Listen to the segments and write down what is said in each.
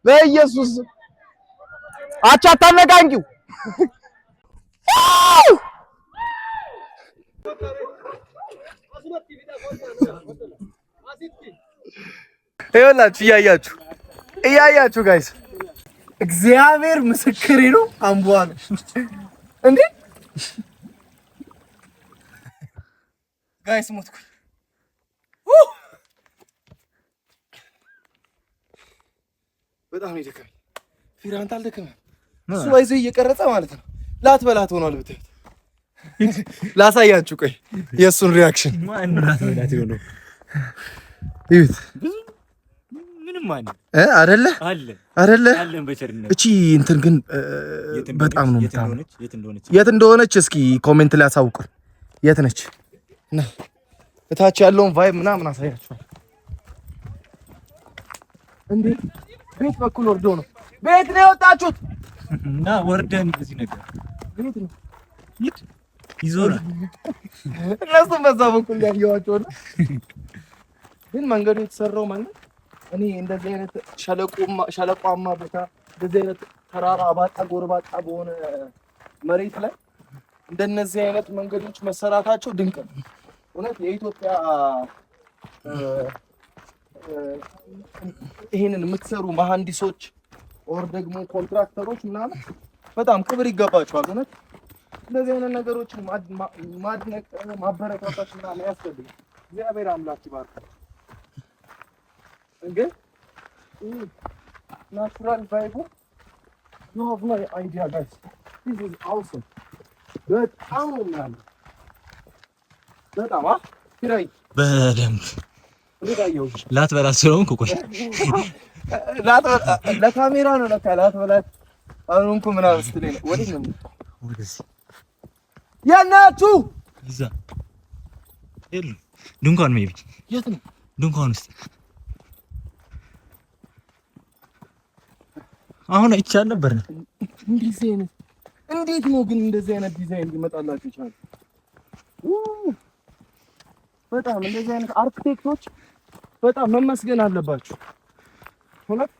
በኢየሱስ አቻ አታነቃንቂው። ይኸውላችሁ እያያችሁ ጋይስ እግዚአብሔር ምስክሬ ነው። አምቧል እንዴ ጋይስ ሞትኩ። በጣም ይደከም ፊራንታ አልደከመም። እሱ ባይዘው እየቀረጸ ማለት ነው። ላትበላት ሆኗል ብትሄድ ላሳያችሁ። ቆይ የእሱን ሪያክሽን ማን ነው ላትበላት ሆኖ ይሁት ምንም አይደለ አይደለ እቺ እንትን ግን በጣም ነው የምታምነው። የት እንደሆነች እስኪ ኮሜንት ላይ አሳውቁን። የት ነች? እና እታች ያለውን ቫይብ ምናምን አሳያችኋል። እንዴ ቤት በኩል ወርዶ ነው ቤት ነው የወጣችሁት እና ወርደን እዚህ ነገር ቤት ነው ይዞራል። እነሱም በዛ በኩል ያየዋቸው ነው። ግን መንገዱ የተሰራው መንገድ እኔ እንደዚህ አይነት ሸለቋማ ቦታ እንደዚህ አይነት ተራራ አባጣ ጎርባጣ በሆነ መሬት ላይ እንደነዚህ አይነት መንገዶች መሰራታቸው ድንቅ ነው። እውነት የኢትዮጵያ ይሄንን የምትሰሩ መሐንዲሶች ኦር ደግሞ ኮንትራክተሮች ምናምን በጣም ክብር ይገባቸዋል። እውነት እንደዚህ አይነት ነገሮችን ማድነቅ ማበረታታት ምናምን ያስፈልጋል። እግዚአብሔር አምላክ ይባርካል። እንግዲህ ናቹራል ቫይቡ you have no idea guys, this is awesome። በጣም ነው የሚያምር። በጣም ኪራይ በደንብ ላትበላት ስለሆንኩ ቆይ ለካሜራ ነው ለካ ላትበላት አሁንኩ ምናምን ስትለኝ ነው። ወዴት ነው ወደዚህ ያናችሁ እዛ የሉ ድንኳን ሜቢ የት ነው ድንኳን ውስጥ አሁን አይቻል ነበር። እንዴት ነው ግን እንደዚህ አይነት ዲዛይን ሊመጣላችሁ ይችላል? በጣም እንደዚህ አይነት አርኪቴክቶች በጣም መመስገን አለባችሁ። እውነት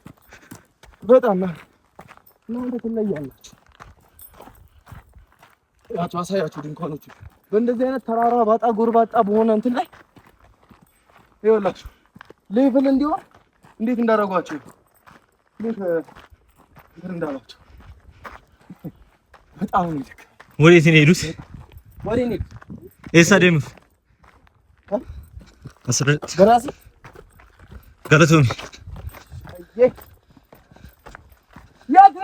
በጣም እናንተ ትለያላችሁ። ያቸው አሳያችሁ ድንኳኖቹ በእንደዚህ አይነት ተራራ ባጣ ጎርባጣ በሆነ እንትን ላይ ይኸውላችሁ ሌቭል እንዲሆን እንዴት እንዳደረጓቸው እንዴት እንዳላቸው በጣም ነው ይልክ። ወዴት ነው የሄዱት? ወዴት ነው ኤሳደም አስረት በራሲ ገለቶን የት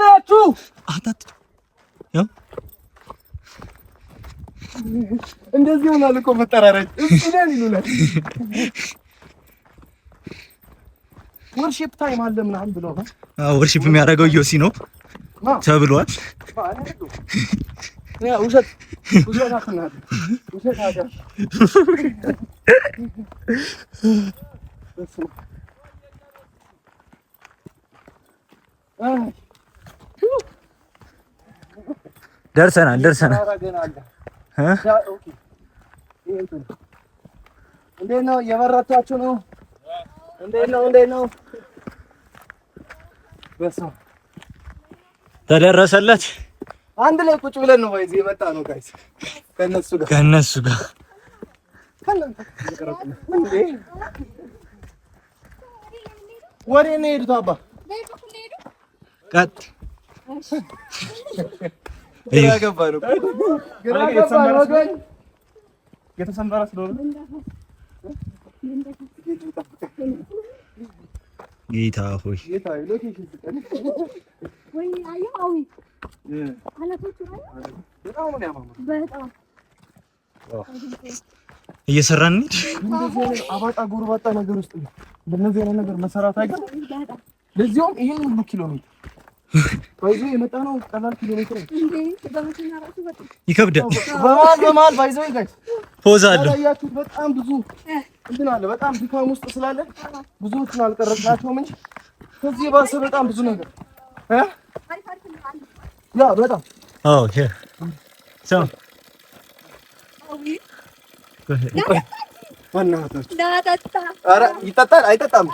ናችሁ? አታት ያው እንደዚህ ሆናል እኮ መጠራረጅ እሱ ነው ይሉናል። ወርሺፕ ታይም አለ ምናምን ብለው ነው። ወርሺፕ የሚያደርገው ዮሲ ነው ተብሏል። ያ ውሸት አትናገር። ውሸት አገር ደርሰናል። እንዴት ነው እየበረታችሁ ነው? እንዴት ነው በስመ አብ ተደረሰለት። አንድ ላይ ቁጭ ብለን ነው ወይስ የመጣ ነው ጋይስ? ከነሱ ጋር ወሬ ነው የሄዱት። አባ ቀጥ ግራ ገባ ነው ወገን የተሰመረ ስለሆነ ጌታ ሆይ ሎኬሽን ስጠን ወይ አያዊ አላቶቹ በጣም ነው ያማምሩ። በጣም እየሰራን እንዴ እንደዚህ አባጣ ጎርባጣ ነገር ውስጥ እንደነዚህ አይነት ነገር መሰራት አይገርም። ለዚያውም ይሄን ሁሉ ኪሎ ሜትር ባይዘው የመጣ ነው። ቀላል ኪሎ ሜትር እንዴ በመኪና ራሱ በጣም ይከብዳል። በማል ባይዘው ጋይስ ፖዝ አለ ያያችሁ በጣም ብዙ እንትን አለ። በጣም ድካም ውስጥ ስላለ ብዙዎቹን አልቀረጽናቸውም እንጂ ከዚህ ባሰ በጣም ብዙ ነገር ያ በጣም ሄር ሶ በእናታችሁ ዳጣጣ ኧረ ይጠጣል አይጠጣም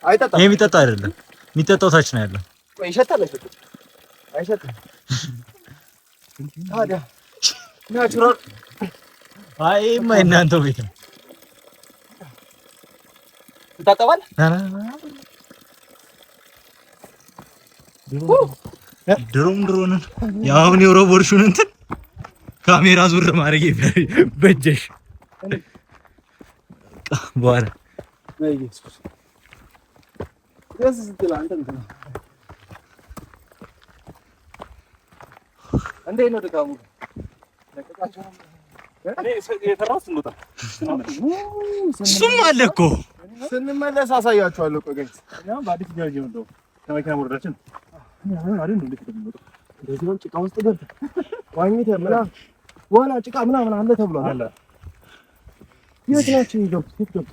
አይጠጣም ይሄ የሚጠጣ አይደለም የሚጠጣው ታች ነው ያለው ወይ ይሸጣል አይሸጥም ታዲያ ናቹራል አይ እናንተ ቤት ነው ተጣጣባል ድሮን ያው ነው ሮቦርሹን እንትን ካሜራ ዙር ማድረግ በጀሽ በኋላ ወይ ኢየሱስ ደስ ስትል አንተ እንዴ ነው ደጋሙ ለቀቃቸው እኔ የተራስ እንውጣ እሱም አለ እኮ ስንመለስ አሳያችኋለሁ። ቆይ ጋይስ ያው በአዲስ ጃጅ ነው ከመኪና ወረዳችን አይደል እንዴ ተደምጠው እንደዚህ ነው ጭቃ ውስጥ ገብተህ ዋኝተህ ምናምን ዋና ጭቃ ምናምን አለ ተብሏል አለ የት ናቸው ይገቡት የት ገብቶ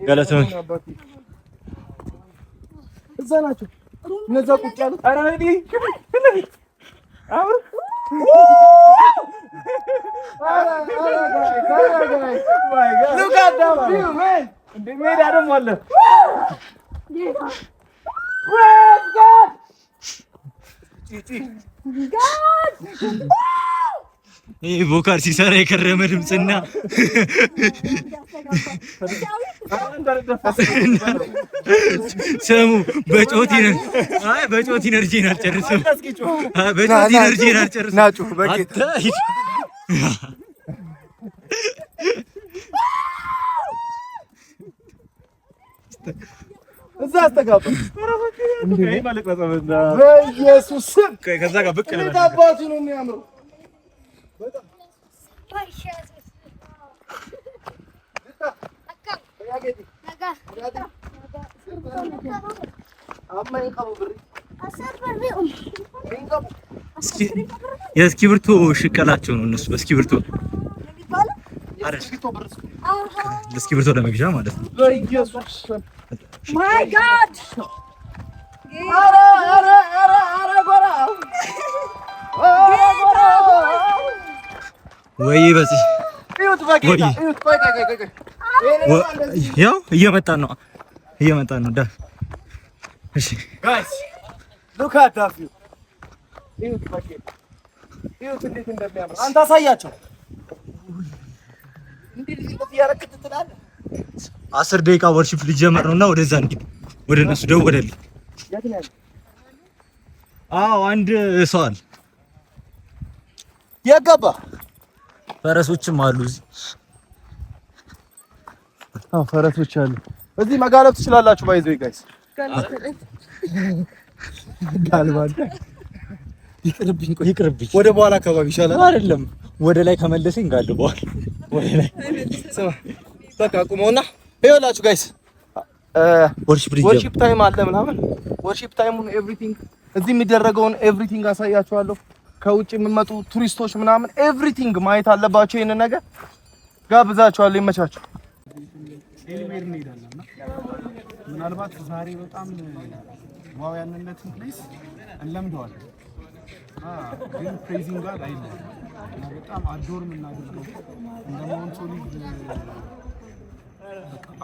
ገለሰው እዛ ናቸው እነዛ ቁጭ ያሉት ኧረ እኔ አሁን look at that view man እንደ ሜዳ ደግሞ አለ ይሄ ቮካል ሲሰራ የከረመ ድምጽና ሰሙ በጮት ኢነርጂን አልጨርስም በጮት ኢነርጂን አልጨርስም ናጩ በጌታ እዛ አስተጋባ እንዴ ማለት ነው በኢየሱስ ስም ከዛ ጋር ብቅ ነው ታባቱ ነው የሚያምረው በጣም የእስክሪብቶ ሽቀላቸው ነው እነሱ በእስክሪብቶ ለእስክሪብቶ ለመግዣ ማለት ነው። በኢየሱስ ማይ ጋድ አረ ጎራ ወይ በዚህ ይሁት በጌታ ይሁት ቆይ ያው እየመጣን ነው ዳ እሺ ጋይስ ሉክ አት ዳት ቪው ይሁት በጌታ ይሁት እንዴት እንደሚያምር አንተ አሳያቸው እንዴት ያረክት ትላለህ 10 ደቂቃ ወርሺፕ ሊጀመር ነውና ወደዛ እንሂድ ወደ እነሱ ደወለልኝ የት ነው ያለው አዎ አንድ ሰው አለ ያጋባ ፈረሶችም አሉ እዚህ ፈረሶች አሉ እዚህ መጋለብ ትችላላችሁ ባይዘው ጋይስ ጋልባል ይቅርብኝ ወደ በኋላ አካባቢ ይሻላል አይደለም ወደ ላይ ከመለሰኝ ጋልበዋል ወደ ላይ በቃ ቁመውና ይኸውላችሁ ጋይስ ወርሺፕ ታይም አለ ምናምን ወርሺፕ ታይሙን ኤቭሪቲንግ እዚህ የሚደረገውን ኤቭሪቲንግ አሳያችኋለሁ ከውጭ የሚመጡ ቱሪስቶች ምናምን ኤቭሪቲንግ ማየት አለባቸው ይሄን ነገር ጋብዛችኋለሁ ይመቻችሁ ኤልሜር እንሄዳለን ምናልባት ዛሬ በጣም ዋው ያንነትን ፕሌስ እንለምደዋለን ግን ፕሬዚንግ ጋር አይደለም በጣም አዶር የምናደርገው እንደማውን ሶሊድ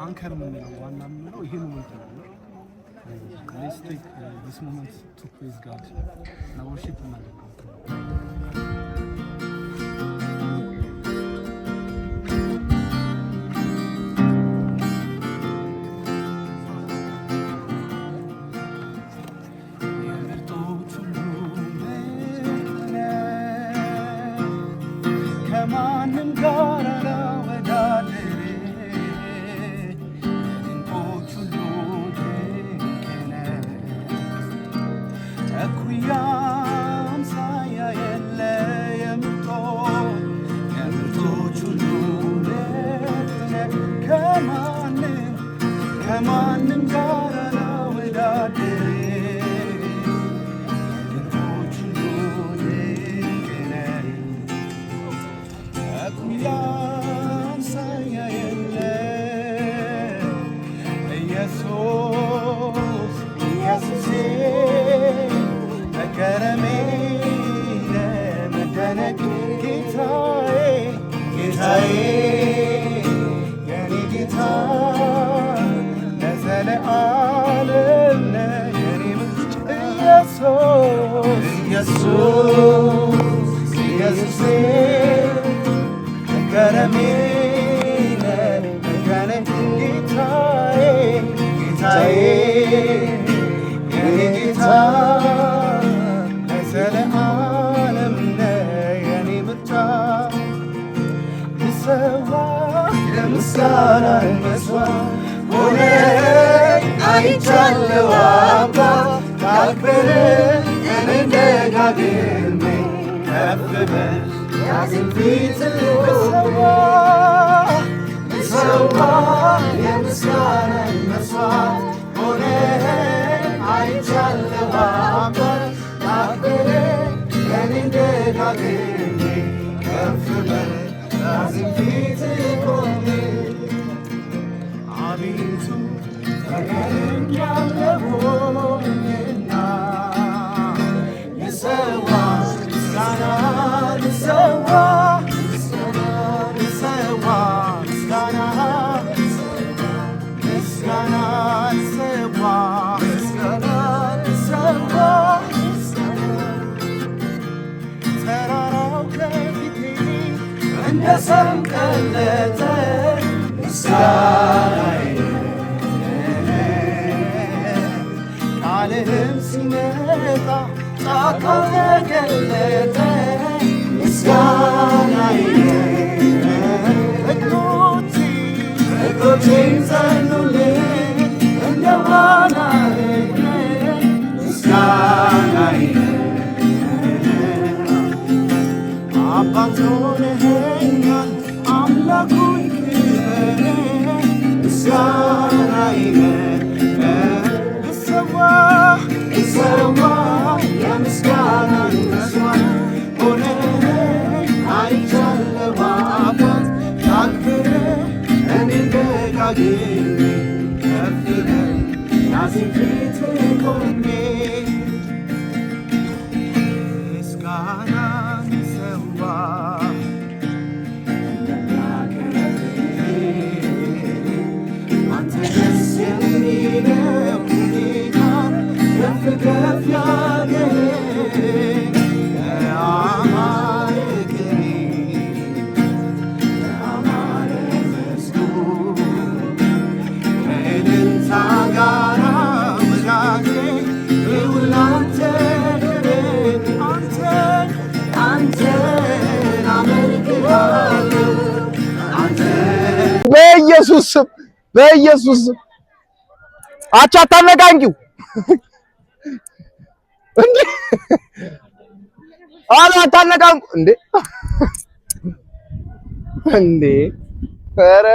አንከር የምንለው ዋና የምንለው ይሄ ሞመንት ነው let's take this moment to praise God and worship him ከማንም ጋር አላወዳደር እኩያም ሳያ የለ የምርጦች ሁሉ ከማንም ጋር አላወዳደር የምርጦች ሁሉ እኩያም ሳያ የለ ኢየሱስ መገረሜ ለመደነቅ ጌታዬ ጌታዬ የኔ ጌታ ለዘለዓለም የኔ ምርጫ ኢየሱስ ኢየሱስ ኢየሱሴ መገረሜ ለመደነቅ ጌታዬ ጌታዬ የኔ ጌታ ለዘለዓለም የኔ ምርጫ ልሰዋ የምስጋናን መስዋዕት ሆነህ አይቻለሁ አባ ታክብረህ እኔን ደጋግሜ ከፍ በል ያዝን ፊት ልሰዋ የምስጋናን መስዋዕት ሆነህ አይቻለሁ አባ ታክብረህ እኔን ደጋግሜ ከፍ በል ያዝን ፊት ቆሜ አቤቱ ተገኝቻለሁና ልሰዋ ምስጋና ልሰዋ ልሰዋ ምስጋና ምስጋና ልሰዋ ምስጋና ልሰዋ ተራራው ከፊቴ እንደ ሰም ቀለጠ ምስጋናዬ ቃልህም ሲመጣ ጫካው ተገለጠ ምስጋናዬ እግሮቼን ጸኑልኝ እንደ ዋና ምስጋናዬ አባት ሆነኸኛል አምላክ ሆንክልኝ ምስጋናዬ ልሰዋ የምስጋናን መስዋዕት ሆነህ አይቻለሁ አባት ታክብረህ እኔን ደጋግሜ ከፍ በል ያዝን ፊት ቆሜ ምስጋናን ልሰዋ አንተ ደስ የሚለው ጌታ ከፍ ከፍ ያድርግህ ያማረ ቅኔ ያማረ መዝሙር ከእልልታ ጋር ወዳጄ ይሁን ላንተ ክብር አንተን አመልክሃለሁ በኢየሱስ ስም በኢየሱስ ስም አቻ አታነቃንቂው እንዴ አላ አታነቃንቁ እንዴ እንዴ ኧረ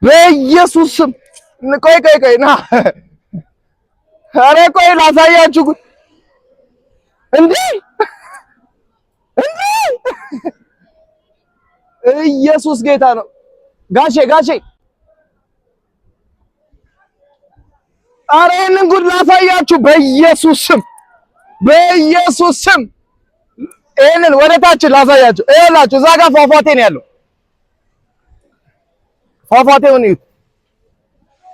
በኢየሱስ ስም ቆይ ና ኧረ ቆይ ላሳያችሁ እንዴ ኢየሱስ ጌታ ነው ጋሼ ኧረ ይሄንን ጉድ ላሳያችሁ በኢየሱስ ስም ይሄንን ወደ ታች ላሳያችሁ ይኸውላችሁ እዛ ጋር ፏፏቴ ነው ያለው ፏፏቴውን እዩት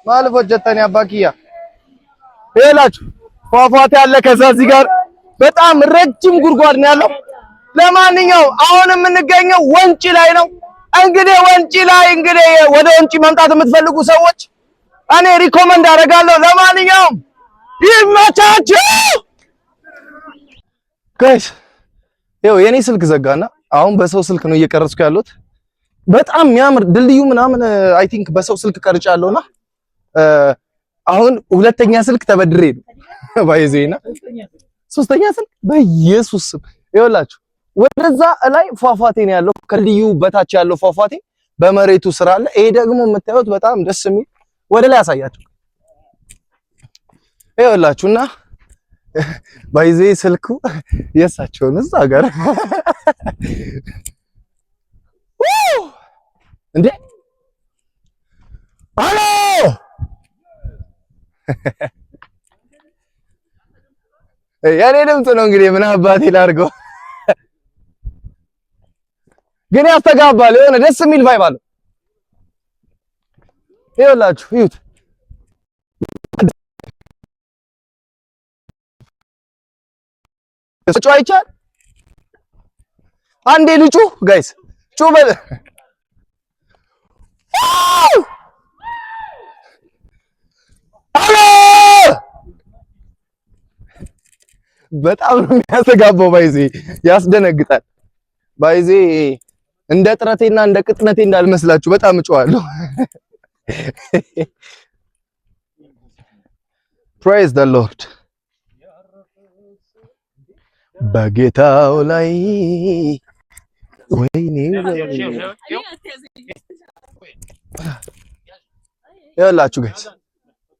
ማለፎ ጀተኒ አባኪያ ይኸውላችሁ ፏፏቴ አለ ከዛ እዚህ ጋር በጣም ረጅም ጉድጓድ ነው ያለው ለማንኛውም አሁን የምንገኘው ወንጪ ላይ ነው እንግዲህ ወንጪ ላይ ወደ ወንጪ መምጣት የምትፈልጉ ሰዎች እኔ ሪኮመንድ አደርጋለሁ ለማንኛውም ይመቻችሁ ጋይስ ይኸው የኔ ስልክ ዘጋና አሁን በሰው ስልክ ነው እየቀረጽኩ ያለሁት በጣም የሚያምር ድልድዩ ምናምን አይ ቲንክ በሰው ስልክ ቀርጫለሁና አሁን ሁለተኛ ስልክ ተበድሬ ነው ባይዘይና ሶስተኛ ስልክ በኢየሱስ ስም ይኸውላችሁ ወደዛ ላይ ፏፏቴ ነው ያለው ከድልድዩ በታች ያለው ፏፏቴ በመሬቱ ስራ አለ ይሄ ደግሞ የምታዩት በጣም ደስ የሚል ወደ ላይ ያሳያችሁ ይኸውላችሁና ባይዜ ስልኩ የሳቸውን እዛ ጋር እንዴ አሎ የኔ ድምፅ ነው እንግዲህ ምን አባቴ ላድርገው። ግን ያስተጋባል፣ የሆነ ደስ የሚል ቫይብ አለው። ይኸውላችሁ እዩት። ጩ አይቻል አንዴ ልጩ ጋይስ ጩ በል በጣም ነው የሚያስተጋባው። ባይዜ ያስደነግጣል። ባይዜ እንደ ጥረቴና እንደ ቅጥነቴ እንዳልመስላችሁ በጣም እጮዋለሁ። praise the lord በጌታው ላይ ወይኔ ያላችሁ ጋይስ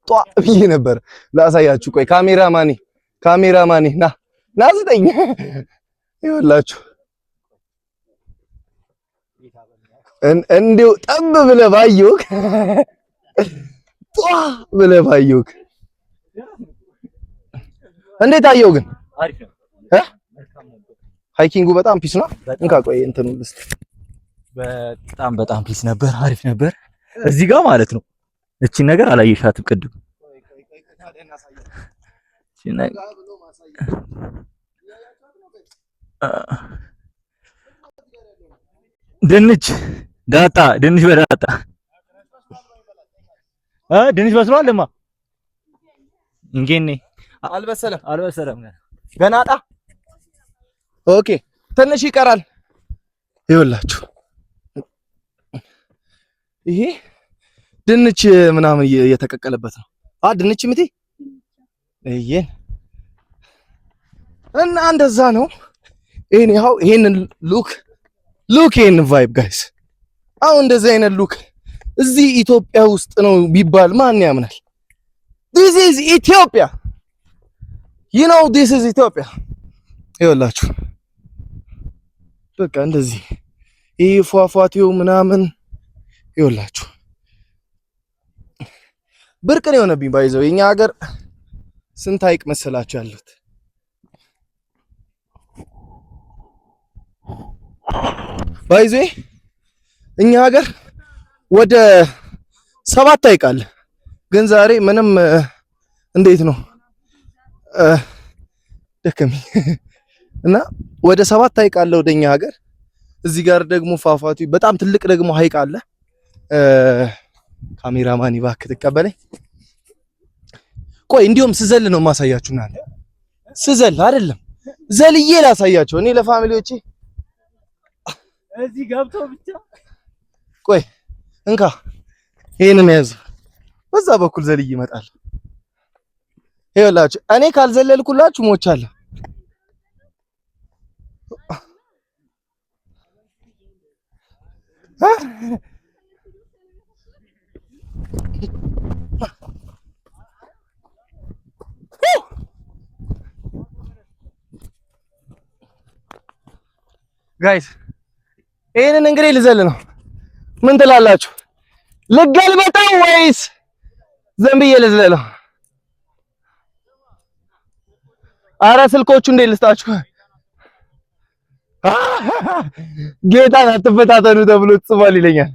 ጧ ብዬ ነበር ላሳያችሁ። ቆይ ካሜራማኒ ና ስጠኝ። ይኸውላችሁ እንዲሁ ጠብ ብለህ ባየሁህ ጧ ብለህ ባየሁህ እንዴት አየሁ ግን? አሪፍ ነው። ሃይኪንጉ በጣም ፒስ ነው። እንካ ቆይ እንትኑ ልስጥ። በጣም ፒስ ነበር፣ አሪፍ ነበር። እዚህ ጋር ማለት ነው እቺን ነገር አላየሻትም ቅድም። ድንች በዳጣ ድንች በስሏልማ። እንጌኔ አልበሰለም ገናጣ። ኦኬ ትንሽ ይቀራል። ይኸውላችሁ ይሄ ድንች ምናምን እየተቀቀለበት ነው። ድንች ምቴ እየን እና እንደዛ ነው። ይሄንን ሉክ ይሄንን ቫይብ ጋይስ፣ አሁን እንደዚህ አይነት ሉክ እዚህ ኢትዮጵያ ውስጥ ነው ቢባል ማን ያምናል? this is Ethiopia, you know this is Ethiopia። ይኸውላችሁ በቃ እንደዚህ ይሄ ፏፏቴው ምናምን ይኸውላችሁ ብርቅ ነው የሆነብኝ። ባይዘው የኛ ሀገር ስንት ሐይቅ መሰላችሁ ያሉት? ባይዘው እኛ ሀገር ወደ 7 ሐይቅ አለ። ግን ዛሬ ምንም እንዴት ነው ደከመኝ እና ወደ 7 ሐይቅ አለ ወደኛ ሀገር። እዚህ ጋር ደግሞ ፏፏቴው በጣም ትልቅ ደግሞ ሐይቅ አለ። ካሜራማን እባክህ ተቀበለኝ። ቆይ እንዲሁም ስዘል ነው ማሳያችሁ። እናንተ ስዘል አይደለም ዘልዬ ላሳያቸው እኔ ለፋሚሊዎቼ እዚህ ገብቶ ብቻ። ቆይ እንካ ይሄንን ያዙ። በዛ በኩል ዘልዬ ይመጣል። ይኸውላችሁ እኔ ካልዘለልኩላችሁ ሞቻለሁ። ጋይስ ይሄንን እንግዲህ ልዘል ነው። ምን ትላላችሁ? ልገልበጠው ወይስ ዘንብዬ ልዝለለው? አረ ስልኮቹ እንዴት ልስጣችሁ? ጌታን አትፈታተኑ ተብሎ ጽፏል ይለኛል።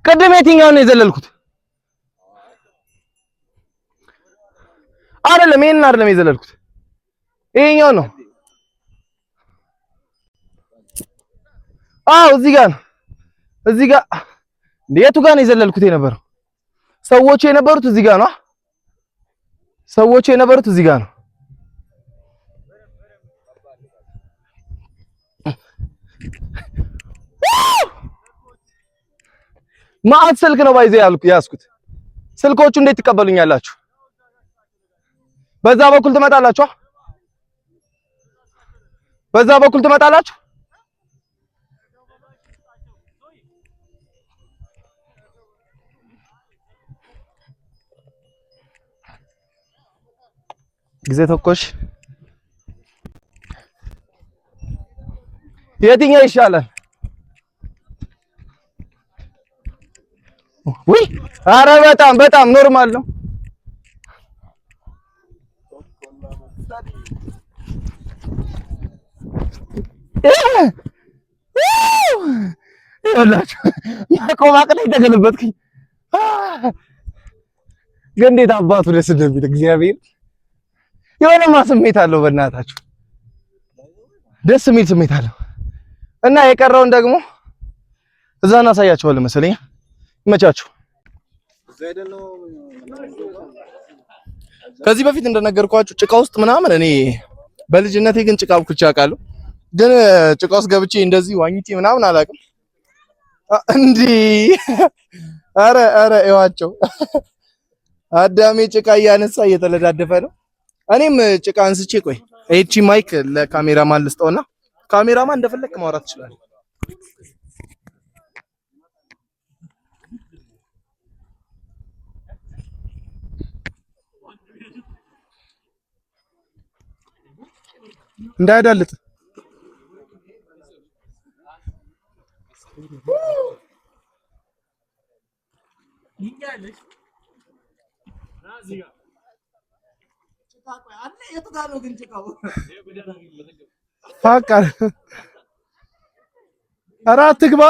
ቅድም የትኛውን ነው የዘለልኩት? አይደለም ይሄንን አይደለም የዘለልኩት፣ ይሄኛው ነው። እዚህ ጋር ነው። እዚህ ጋር የቱ ጋር ነው የዘለልኩት የነበረው? ሰዎቹ የነበሩት እዚህ ጋር ነው። ሰዎቹ የነበሩት እዚህ ጋር ነው። ማዕት ስልክ ነው ባይዘ ያዝኩት። ስልኮቹ እንዴት ትቀበሉኛላችሁ? በዛ በኩል ትመጣላችሁ። በዛ በኩል ትመጣላችሁ። ጊዜ ተኮሽ የትኛው ይሻላል? ወይ አረ በጣም ኖርማል ነው። ይኸውላችሁ ማቆማቅ ላይ ተገለበጥኩኝ። ግን እንዴት አባቱ ደስ እንደሚል እግዚአብሔር የሆነማ ስሜት አለው። በእናታችሁ ደስ የሚል ስሜት አለው እና የቀረውን ደግሞ እዛ እናሳያችኋለን መሰለኝ። ይመቻችሁ። ከዚህ በፊት እንደነገርኳችሁ ጭቃ ውስጥ ምናምን እኔ በልጅነቴ ግን ጭቃ ብኩቻ አውቃለሁ። ግን ጭቃ ውስጥ ገብቼ እንደዚህ ዋኝቼ ምናምን አላውቅም። እንዴ አረ እዋቸው አዳሜ ጭቃ እያነሳ እየተለዳደፈ ነው። እኔም ጭቃ አንስቼ ቆይ እቺ ማይክ ለካሜራማን ልስጠውና ካሜራማን እንደፈለክ ማውራት ይችላል። እንዳያዳልጥ አራት ግባ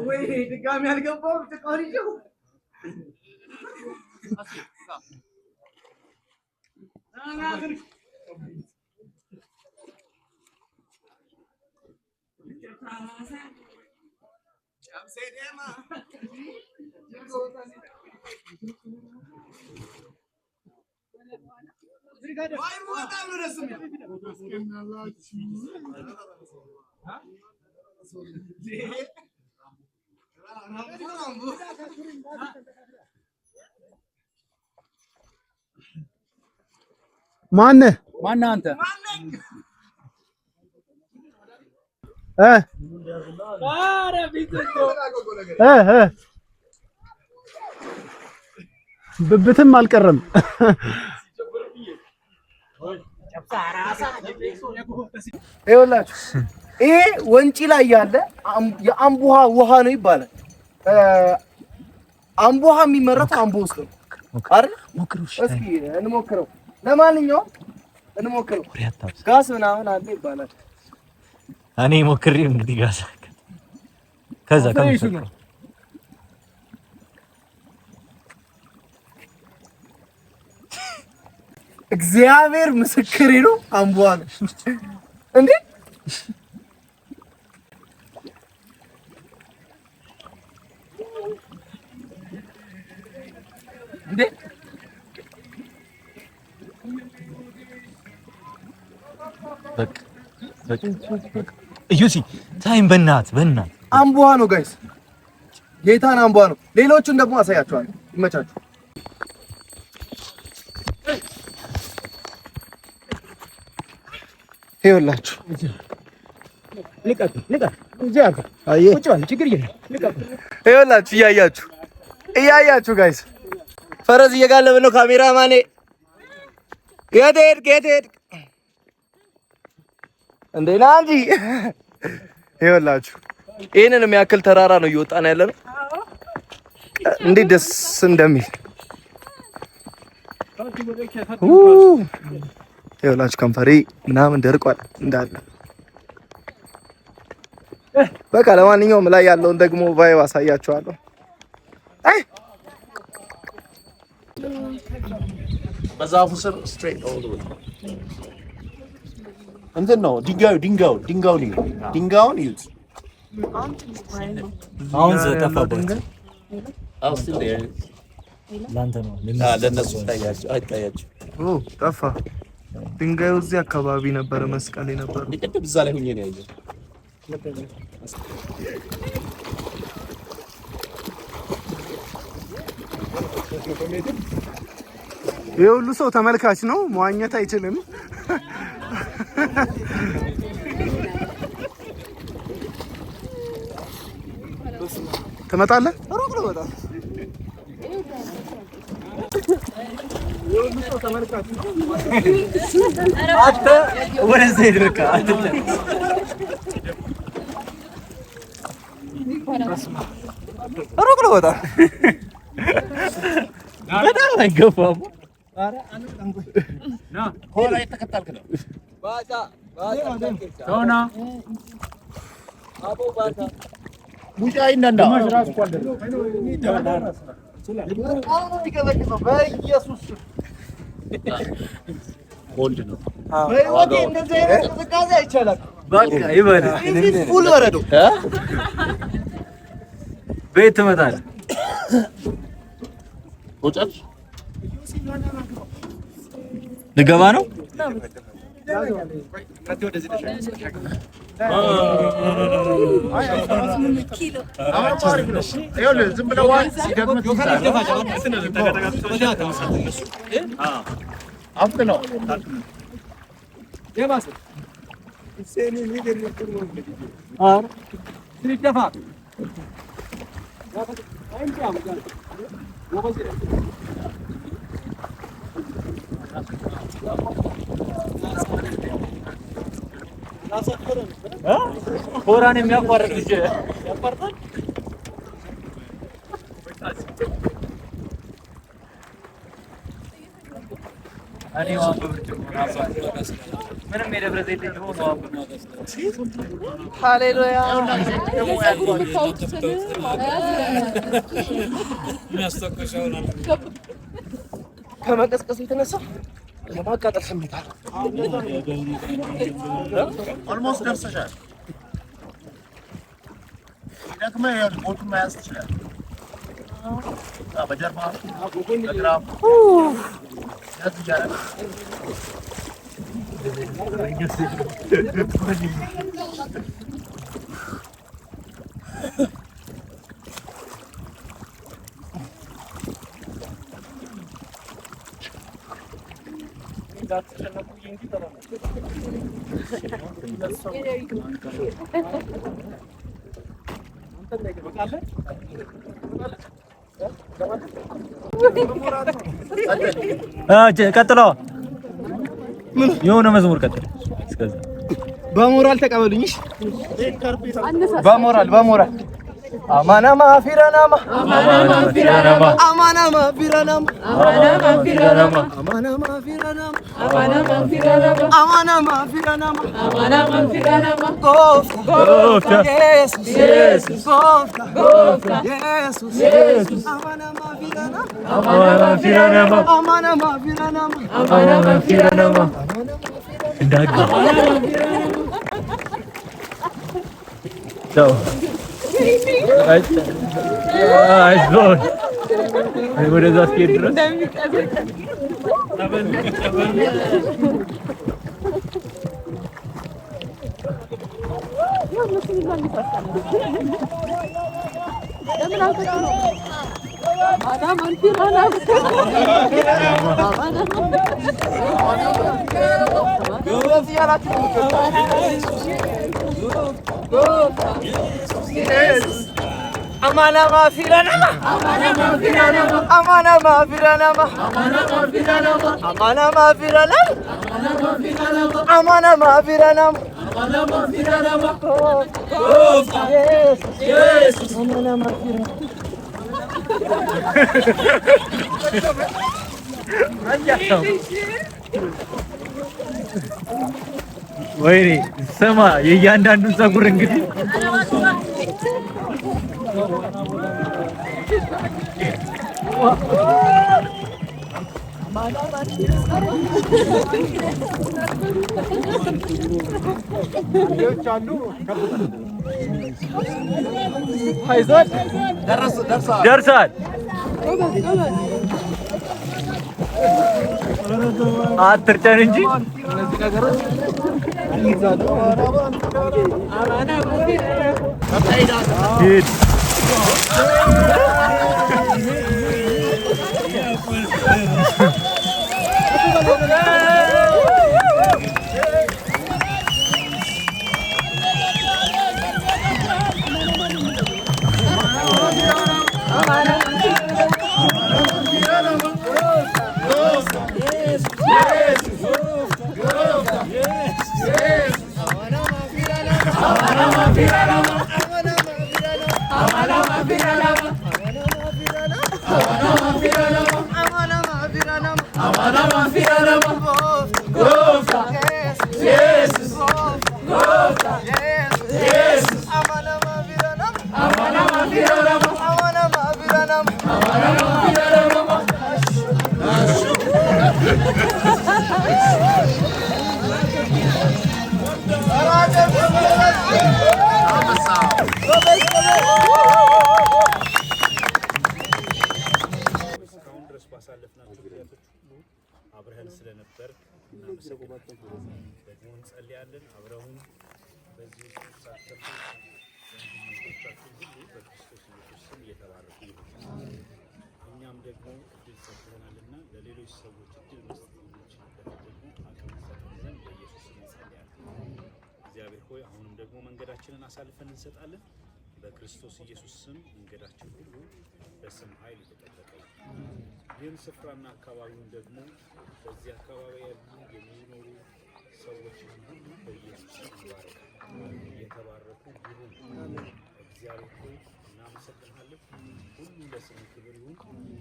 ወይ ድጋሚ አልገባው ተቆሪው ማነህ አንተ? ብብትም አልቀረም። ይኸውላችሁ ይሄ ወንጪ ላይ ያለ የአምቦሃ ውሃ ነው ይባላል። አምቦሃ የሚመረተው አምቦ ውስጥ ነው አይደል? እስኪ እንሞክረው። ለማንኛውም እንሞክረው። ጋስ ምናምን አለ ይባላል። እኔ ሞክሬው እንግዲህ ጋስ ከዛ እግዚአብሔር ምስክሬ ነው። አምቦሃ ነው እንዴ? እንዴ በቃ እዩሲ ታይም በእናት አምቦሃ ነው ጋይስ፣ ጌታን አምቦሃ ነው። ሌሎቹን ደግሞ አሳያችኋለሁ። ይመቻችሁ። ይኸውላችሁ ይኸውላችሁ እያያችሁ ጋይስ ፈረስ እየጋለበ ነው። ካሜራማኔ የት ሄድክ እንዴ? ና እንጂ። ይኸውላችሁ ይሄንን የሚያክል ተራራ ነው እየወጣን ያለ ነው። እንዴት ደስ እንደሚል ይኸውላችሁ። ከንፈሬ ምናምን ደርቋል እንዳለ። በቃ ለማንኛውም ላይ ያለውን ደግሞ ቫይብ አሳያችኋለሁ። በዛፉ ስር ስትሬት ኦል ዘ ዌይ እንትን ነው ድንጋዩን ይዩት። አሁን ዘጠፋበት ለአንተ ነው ለእነሱ አይታያቸው። ጠፋ። ድንጋዩ እዚህ አካባቢ ነበረ፣ መስቀል ነበር። ቅድም እዛ ላይ ሆኜ ነው ያየሁት። ይሄ ሁሉ ሰው ተመልካች ነው፣ መዋኘት አይችልም። ትመጣለህ? አንተ ወደዚህ ድርካ ሩቅ ነው በጣም በጣም አይገፋም። ሆላ የተከታልክ ነው ባታ ሆና አቦ ባታ ሙጫይ እንደንዳ በኢየሱስ ኮልድ ነው በህይወቴ እንደዚህ አይነት እንቅስቃሴ አይቻልም። በቃ ይበል ፉል ወረዶ ቤት ትመጣለህ። ወጣት ልገባ ነው። ዝም ብለው ሲደግምት አፍክ ነው ኮራን የሚያቋርጥ ልጅ ያቋርጣል። ምንም የደብረ ዘይት ልጅ ሆኖ ሃሌሉያ ከመቀስቀሱ የተነሳ የማቃጠል ስሜት አለ። ኦልሞስት ደርሰሻል። ሲደክመህ ቦቱን መያዝ ትችላለህ። በጀርባ በግራ ያዝ እያደረግህ ቀጥሎ የሆነ መዝሙር ቀጥል። እስከዛ በሞራል ተቀበሉኝ። በሞራል አማናማ ፊራናማ አማናማ ፊራናማ አማናማ ፊራናማ አማናማ ፊራናማ አማናማ ፊራናማ አማናማ ፊራናማ አማናማ ፊራናማ ጎፍታ ኢየሱስ ጎፍታ ኢየሱስ አማናማ ፊራናማ አማናማ ፊራናማ እንዳጋ ቻው አይዞህ ወደዛ እስኪሄድ ድረስ አማናማ ፊራናማ አማናማ ፊራናማ አማናማ ፊራናማ አማናማ ፊራናማ አማናማ ፊራናማ ኢየሱስ አማናማ ወይኔ ስማ፣ የእያንዳንዱን ፀጉር እንግዲህ ደርሳል። አትርጨን እንጂ ሂድ። አብረን ስለነበር ደግሞ እንጸልያለን። አብረውን በዚህ ተሳተፉ ወንድሞቻችን ሁሉ በክርስቶስ ኢየሱስ ስም እየተባረኩ ይሁን። እኛም ደግሞ እድል ሰጥተናልና ለሌሎች ሰዎች እድል መስጠት የምንችልበት ደግሞ አቅም ሰጠን ዘንድ በኢየሱስ ስም እንጸልያለን። እግዚአብሔር ሆይ አሁንም ደግሞ መንገዳችንን አሳልፈን እንሰጣለን። በክርስቶስ ኢየሱስ ስም መንገዳችን ሁሉ በስም ኃይል የተጠበቀ ይህን ስፍራና አካባቢውን ደግሞ በዚህ አካባቢ ያሉ የሚኖሩ ሰዎች ሁሉ በኢየሱስ ስም ይባረክ፣ እየተባረኩ ይሁን። እግዚአብሔር ሆይ እናመሰግናለን። ሁሉ ለስም ክብር ይሁን።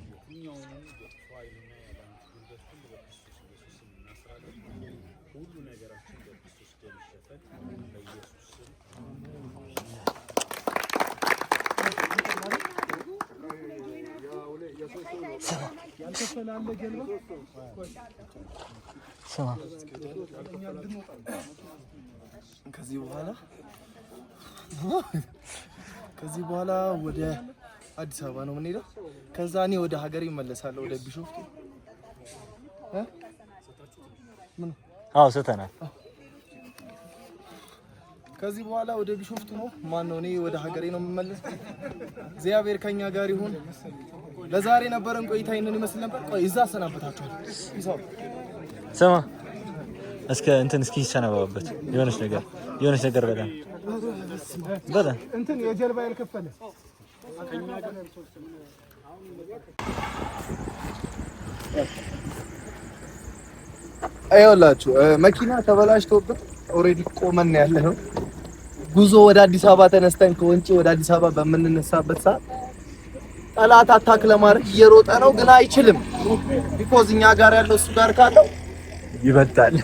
የትኛውንም የክፉ ኃይልና የአጋንንት ጉልበት ሁሉ በክርስቶስ ኢየሱስ ስም እናስራለን። ሁሉ ነገራችን በክርስቶስ ደም ይሸፈን በኢየሱስ ስም። ከዚህ በኋላ ወደ አዲስ አበባ ነው የምንሄደው። ከዛ እኔ ወደ ሀገሬ እመለሳለሁ፣ ወደ ቢሾፍቱ። አዎ ሰተናል። ከዚህ በኋላ ወደ ቢሾፍቱ ነው። ማን ነው? እኔ ወደ ሀገሬ ነው የምመለስ። እግዚአብሔር ከኛ ጋር ይሁን። ለዛሬ ነበረን ቆይታ ይሄንን ይመስል ነበር። ቆይ እዛ አሰናበታችኋለሁ። ስማ እስከ እስኪ ይሰናባበት የሆነች ነገር በጣም እንትን የጀርባ ያልከፈለ አይወላችሁ መኪና ተበላሽቶብን ኦሬዲ ቆመን ያለ ነው። ጉዞ ወደ አዲስ አበባ ተነስተን ከወንጪ ወደ አዲስ አበባ በምንነሳበት ሰዓት ጠላት አታክ ለማድረግ እየሮጠ ነው፣ ግን አይችልም። ቢኮዝ እኛ ጋር ያለው እሱ ጋር ካለው ይበልጣል።